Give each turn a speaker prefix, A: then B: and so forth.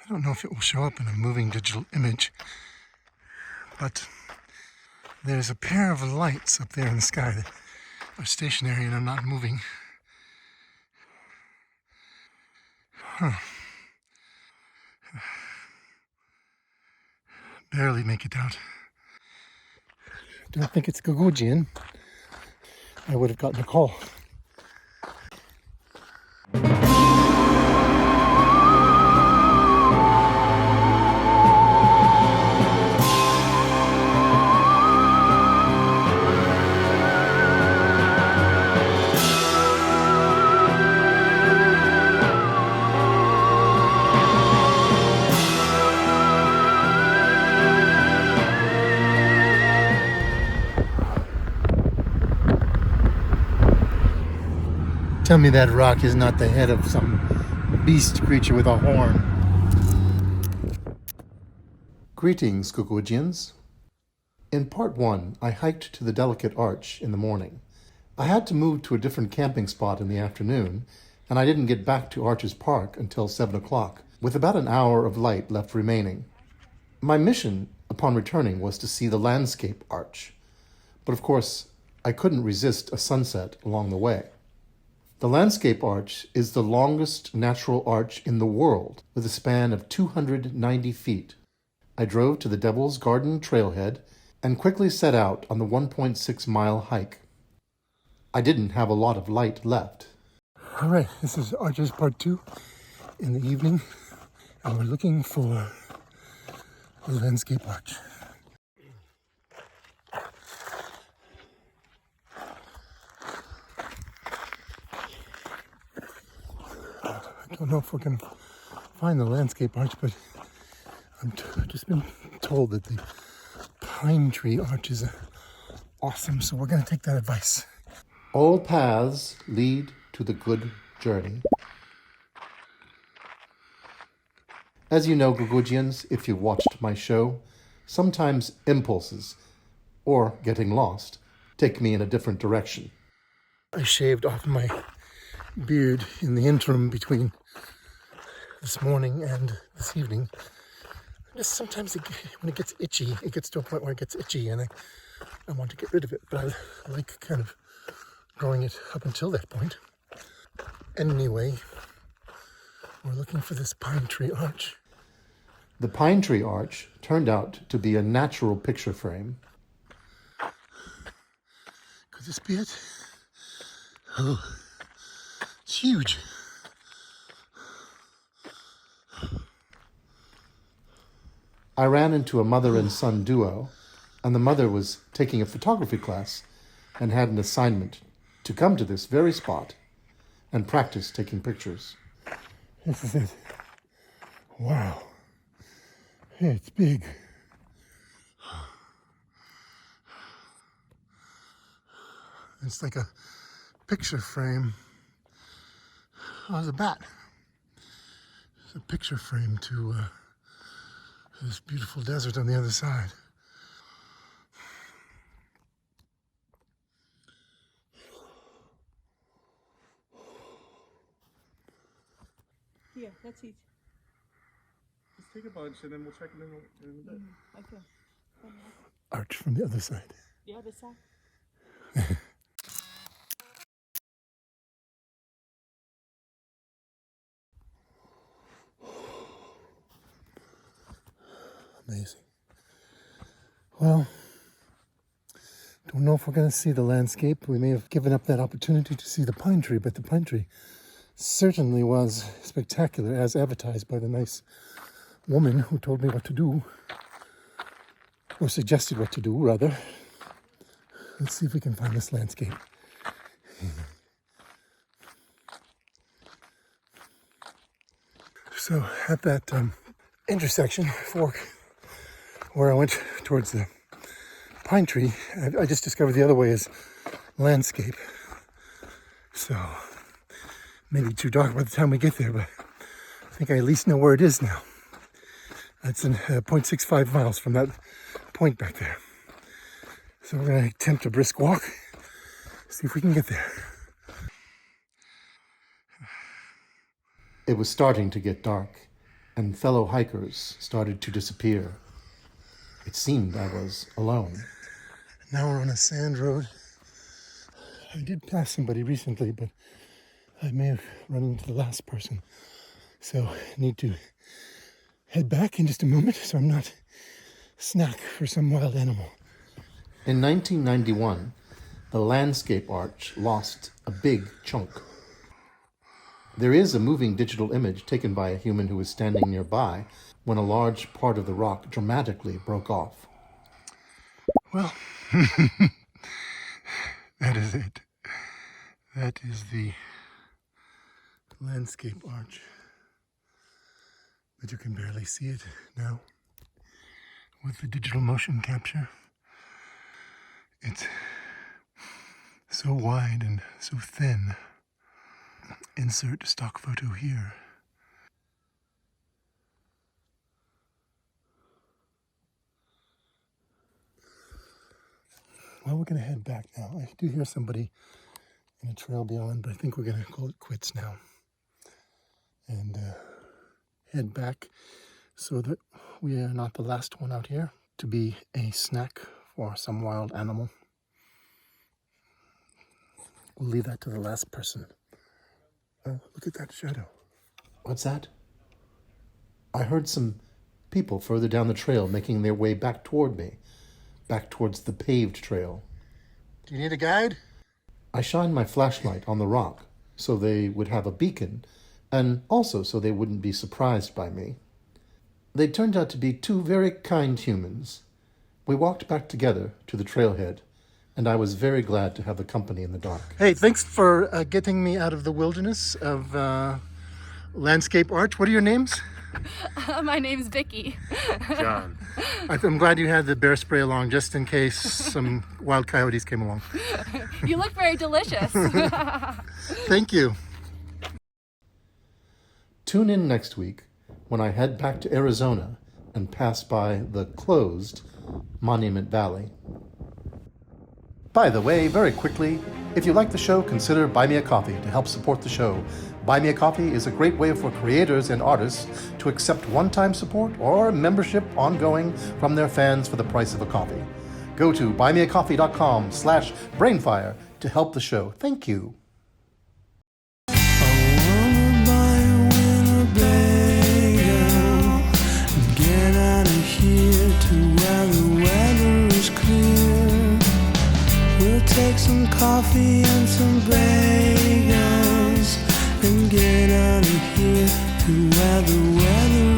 A: I don't know if it will show up in a moving digital image, but there's a pair of lights up there in the sky that are stationary and are not moving. Huh. Barely make it out. Don't think it's Gugu-Gee-ans. I would have gotten a call. Tell me that rock is not the head of some beast creature with a horn. Greetings, Gugu-Gee-ans. In part 1, I hiked to the delicate arch in the morning. I had to move to a different camping spot in the afternoon, and I didn't get back to Arches Park until 7 o'clock, with about an hour of light left remaining. My mission upon returning was to see the landscape arch, but of course, I couldn't resist a sunset along the way. The landscape arch is the longest natural arch in the world, with a span of 290 feet. I drove to the Devil's Garden trailhead and quickly set out on the 1.6-mile hike. I didn't have a lot of light left. All right, this is Arches Part 2 in the evening, and we're looking for the landscape arch. I don't know if we're going to find the landscape arch, but I've just been told that the pine tree arch is awesome, so we're going to take that advice. All paths lead to the good journey. As you know, Gugu-Gee-ans, if you watched my show, sometimes impulses, or getting lost, take me in a different direction. I shaved off my beard in the interim between this morning and this evening. Just sometimes when it gets itchy, it gets to a point where it gets itchy and I want to get rid of it, but I like kind of growing it up until that point. Anyway, we're looking for this pine tree arch. The pine tree arch turned out to be a natural picture frame. Could this be it? Oh, it's huge. I ran into a mother and son duo, and the mother was taking a photography class and had an assignment to come to this very spot and practice taking pictures. This is it. Wow. It's big. It's like a picture frame. Oh, there's a bat. It's a picture frame to this beautiful desert on the other side.
B: Yeah, that's it.
C: Just take a bunch and then we'll check it in a bit.
B: Okay.
A: Arch from the other side.
B: The other side?
A: Amazing. Well, don't know if we're going to see the landscape. We may have given up that opportunity to see the pine tree, but the pine tree certainly was spectacular, as advertised by the nice woman who told me what to do, or suggested what to do, rather. Let's see if we can find this landscape. So at that intersection, fork, where I went towards the pine tree, I just discovered the other way is landscape. So maybe too dark by the time we get there, but I think I at least know where it is now. That's in 0.65 miles from that point back there. So we're going to attempt a brisk walk, see if we can get there. It was starting to get dark, and fellow hikers started to disappear. It seemed I was alone.
D: Now we're on a sand road. I did pass somebody recently, but I may have run into the last person. So I need to head back in just a moment so I'm not a snack for some wild animal.
A: In 1991, the landscape arch lost a big chunk. There is a moving digital image taken by a human who was standing nearby when a large part of the rock dramatically broke off.
D: Well, that is it. That is the landscape arch. But you can barely see it now with the digital motion capture. It's so wide and so thin. Insert stock photo here. Well, we're going to head back now. I do hear somebody in a trail beyond, but I think we're going to call it quits now. And head back so that we are not the last one out here to be a snack for some wild animal. We'll leave that to the last person. Oh, look at that shadow.
A: What's that? I heard some people further down the trail making their way back toward me, back towards the paved trail.
D: Do you need a guide?
A: I shined my flashlight on the rock so they would have a beacon, and also so they wouldn't be surprised by me. They turned out to be two very kind humans. We walked back together to the trailhead, and I was very glad to have the company in the dark.
D: Hey, thanks for getting me out of the wilderness of landscape arch. What are your names?
E: My name's Vicky.
C: John.
D: I'm glad you had the bear spray along just in case some wild coyotes came along.
E: You look very delicious.
D: Thank you.
A: Tune in next week when I head back to Arizona and pass by the closed Monument Valley. By the way, very quickly, if you like the show, consider Buy Me a Coffee to help support the show. Buy Me a Coffee is a great way for creators and artists to accept one-time support or membership ongoing from their fans for the price of a coffee. Go to buymeacoffee.com/brainfire to help the show. Thank you.
F: Take some coffee and some bagels and get out of here to where the weather